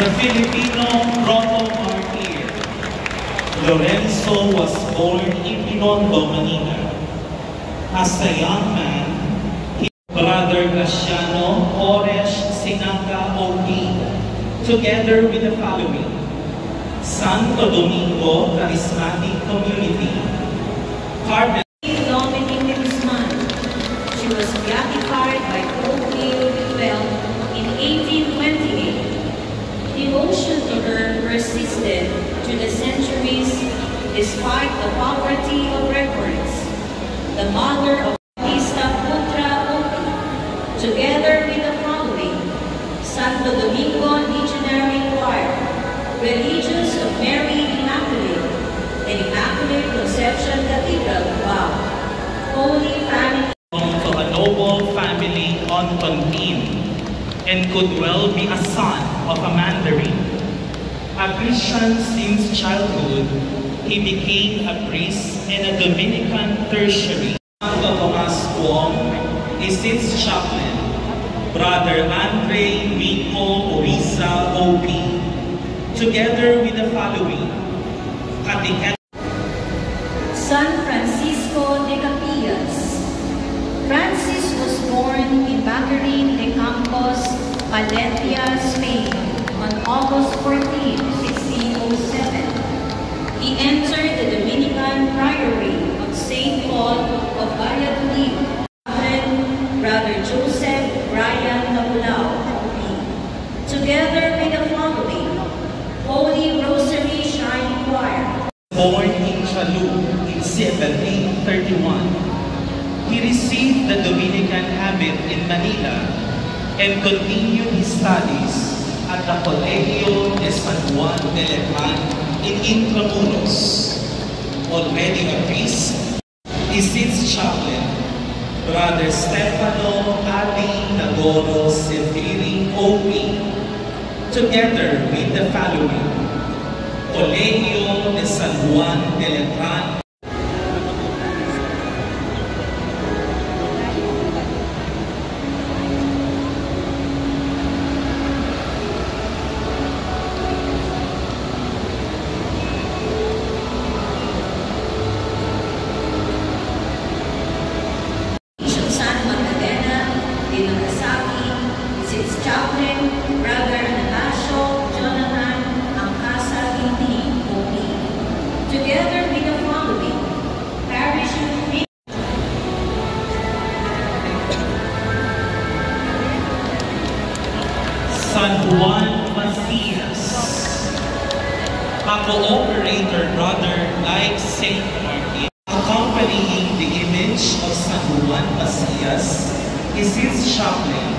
The Filipino Grotto Martyr. Lorenzo was born in Binondo, Manila. As a young man, his brother Graciano Ores Sinaga OP, together with the following: Santo Domingo Charismatic Community, Carmen Dominic Guzman. She was beatified by Pope Leo XII in 1828. Devotion to her persisted through the centuries despite the poverty of records. The mother of Bautista Putra Opi, together with the following: Santo Domingo Legionary Choir, Religious of Mary Immaculate, and Immaculate Conception Cathedral, Wow. Holy Family. To a noble family on Tontin, and could well be a son of a Mandarin. A Christian since childhood, he became a priest in a Dominican tertiary. Santo Tomas Cuong is its chaplain. Brother Andre Miko Oriza OP, together with the following: San Francisco de Capillas. Francis was born in Bacarin de Campos, Valencia, Spain, on August 14, 1607. He entered the Dominican Priory of St. Paul of Valladolid. Brother Joseph Brian Cabulao, together with the following: Holy Rosary Shrine Choir. Born in Chalu in 1731. He received the Dominican habit in Manila and continued his studies at the Colegio de San Juan de Lepan in Intramuros. Already a priest, is its chaplain, Brother Stefano Ali Nagoro Severi OP, together with the following: Colegio de San Juan de Lepan. San Juan Macias, a cooperator brother like Saint Martin. Accompanying the image of San Juan Macias is his chaplain,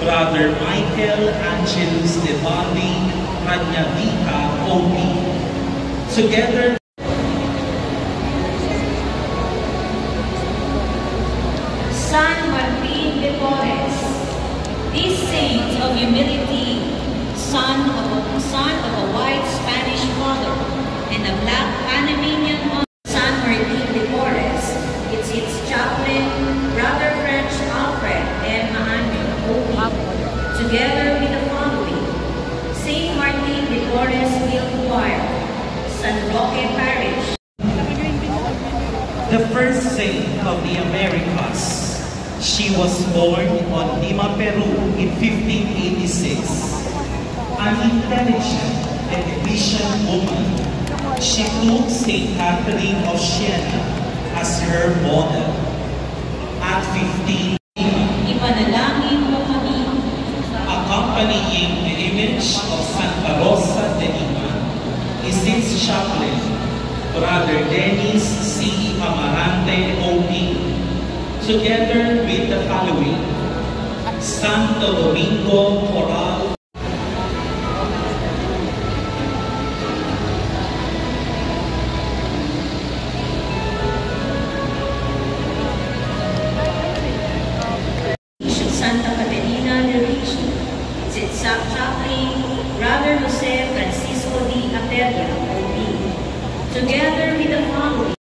Brother Michael Angelus de Bali Ranyavita OP, together San Martin de Porres. This saint of humility, son of a white Spanish father and a black Panamanian mother, San Martin de Porres, it's its chaplain, Brother French Alfred M. Mahanyo, OP, together with the following: Saint Martin de Porres Guild Choir, San Roque Parish. the first saint of the Americas. She was born on Lima, Peru in 1586. An intelligent and efficient woman, she took St. Catherine of Siena as her model. At 15, Ipanalangin mo kami. accompanying the image of Santa Rosa de Lima is its chaplain, Brother Dennis C. Amarante OP, together with the following: Santo Domingo Coral, Santa Caterina de Ricci, chaplain, Brother Jose Francisco D. Apelia, OP, together with the following: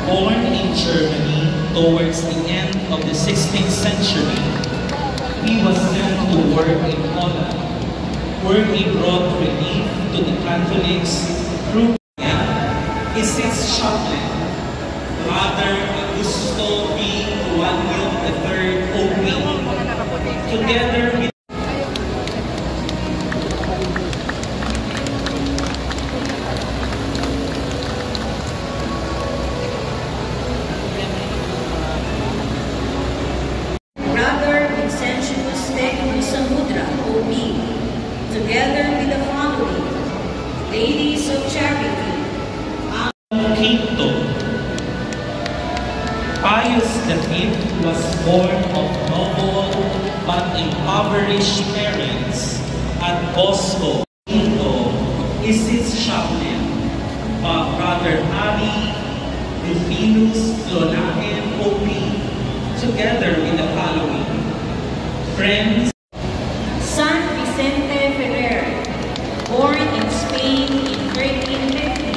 born in Germany towards the end of the 16th century, he was sent to work in Holland. where he brought relief to the Catholics through is its chaplain, Father Augusto B. Tuanyo III OP, together with Brother Vincentius Tecno Samudra OP, together with the following Ladies of Charity. Quinto. Pius V was born of noble but impoverished parents at Bosco. Quinto is its chaplain, Brother Harry Delfinus Clonahen OP, together with the following friends. San Vicente Ferrer, born in Spain in 1350.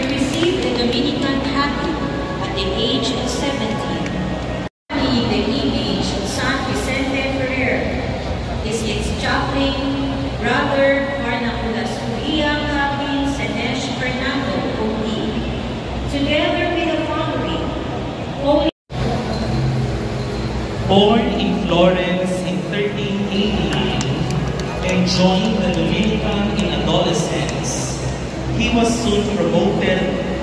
He received the Dominican habit at the age of 17. The image of San Vicente Ferrer is its chaplain, Brother Barnaculas Maria Calvin Senesh Fernando OP, together with the following Holy. Born in Florence in 1389 and joined the Dominican in adolescence, he was soon promoted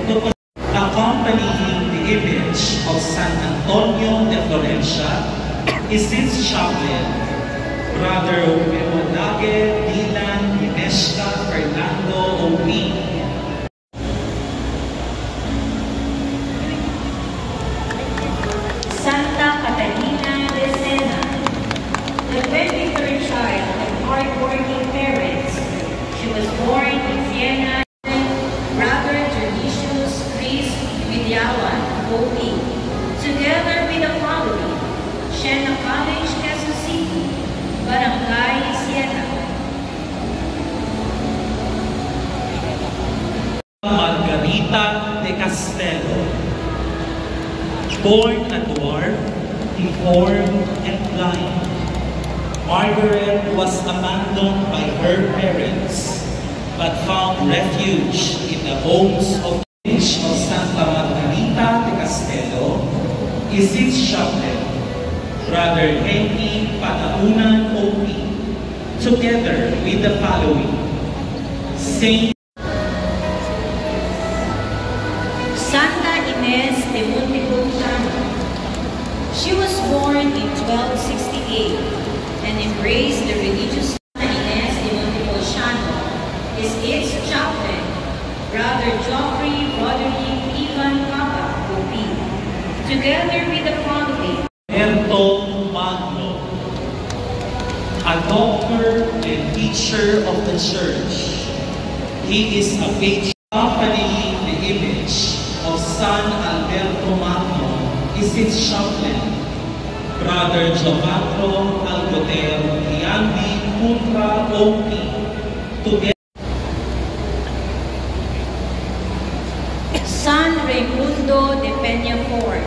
to accompanying the image of San Antonio de Florencia is its chaplain, Brother Memonage Dylan Inesca Fernando OP. Santa Catalina de Sena, the 23rd child of hardworking parents. She was born in Vienna. Brother Dionisius Chris Vidyawan, OP, together with the following Siena College, Quezon City, Barangay Siena. Margarita de Castelo, born a dwarf, deformed and blind. Margaret was abandoned by her parents, but found refuge in the homes of the Church of Santa Margarita de Castelo is its chaplain, Brother Henry Pataunan OP, together with the following Saint Santa Ines de Montepulciano. She was born in 1268 and embraced the religious Santa Ines de Montepulciano is its chaplain, Brother Geoffrey Roderick Ivan Papa OP, together with the following Alberto Magno, a doctor and teacher of the church. He is a patron accompanying the image of San Alberto Magno is its chaplain, Brother Giovanni Alcoter Riandi Punta OP, together San Raimundo de Peñafort.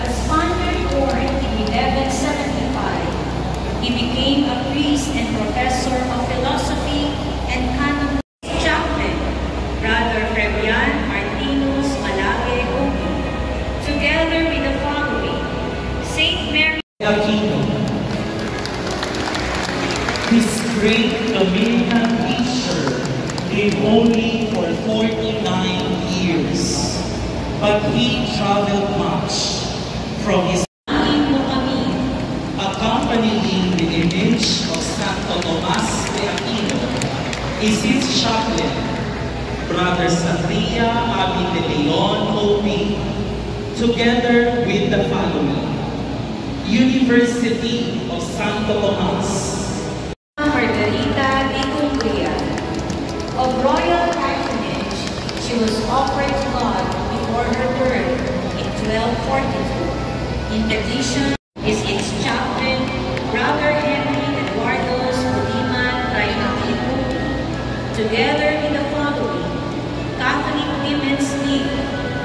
A Spaniard born in 1175, he became a priest and professor of philosophy and canon. Chaplain, Brother Fabian Martinus Malage OP, together with the following Saint Mary Aquino. This great Dominican teacher lived only for 49 years, but he traveled much from his accompanying the image of Santo Tomas de Aquino is his chaplain, Brother Sandria Abi de Leon OP, together with the following University of Santo Tomas. Margarita de Cumbria. Of royal patronage, she was offered to God before her birth in 1242. In tradition is its chaplain, Brother Henry Eduardo Budiman Tainaki, together with the following Catholic Women's League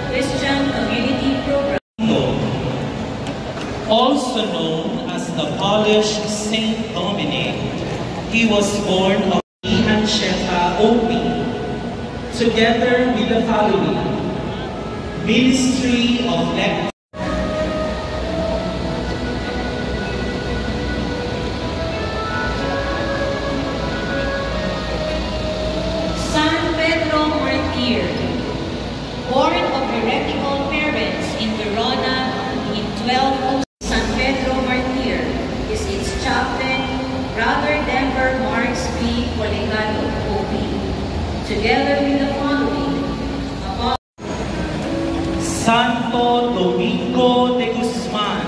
Christian Community Program. Also known as the Polish Saint Dominic, He was born of Ancheta OP, together with the following: Ministry of San Pedro Martir, born of heretical parents in Verona in 1206. San Pedro Martir is its chaplain, Brother Denver Marks B. Poligado, OP, together with the following: Santo Domingo de Guzman,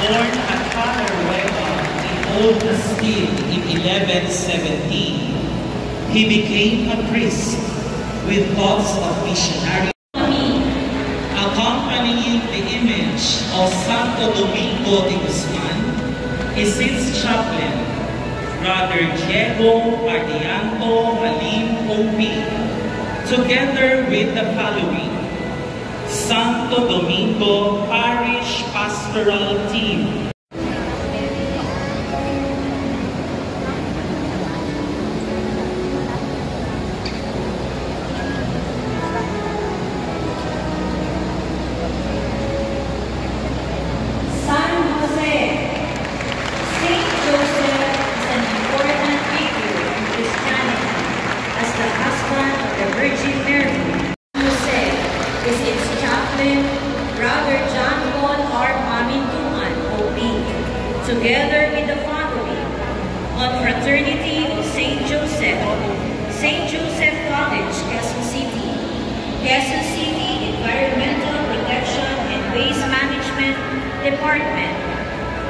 born at Calaruega in Old Castile in 1117, he became a priest with thoughts of missionary. Accompanying the image of Santo Domingo de Guzman is its chaplain, Brother Diego Ardianto Halim OP, together with the following: Santo Domingo Parish Pastoral Team. San Jose. Saint Joseph is an important figure in Christianity as the husband of the Virgin Mary. San Jose is its chaplain, Brother John Paul R. Pamintuan, OP, together with the following: Confraternity of Saint Joseph, Saint Joseph College, Quezon City, Quezon City Environmental Protection and Waste Management Department,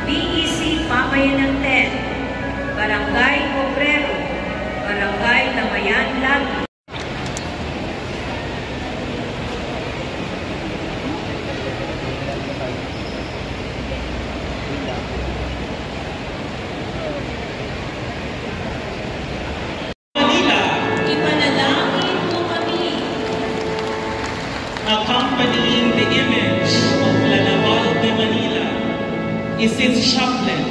BEC Pamayanan 10, Barangay Obrero, Barangay Tamayan Lagi. Manila, Ipanalangin mo kami. accompanying the image of Lalaval de Manila is its chaplain,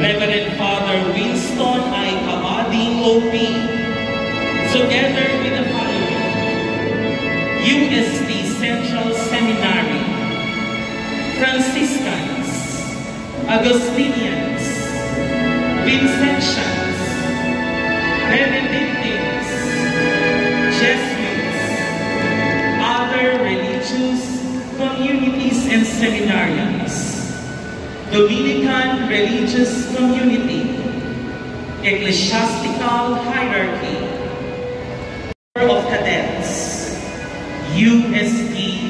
Reverend Father Winston I. Kabading OP, together with the following: UST Central Seminary, Franciscans, Augustinians, Vincentians, Benedictines, Jesuits, other religious communities and seminarians, Dominican religious community, ecclesiastical hierarchy, of cadets, UST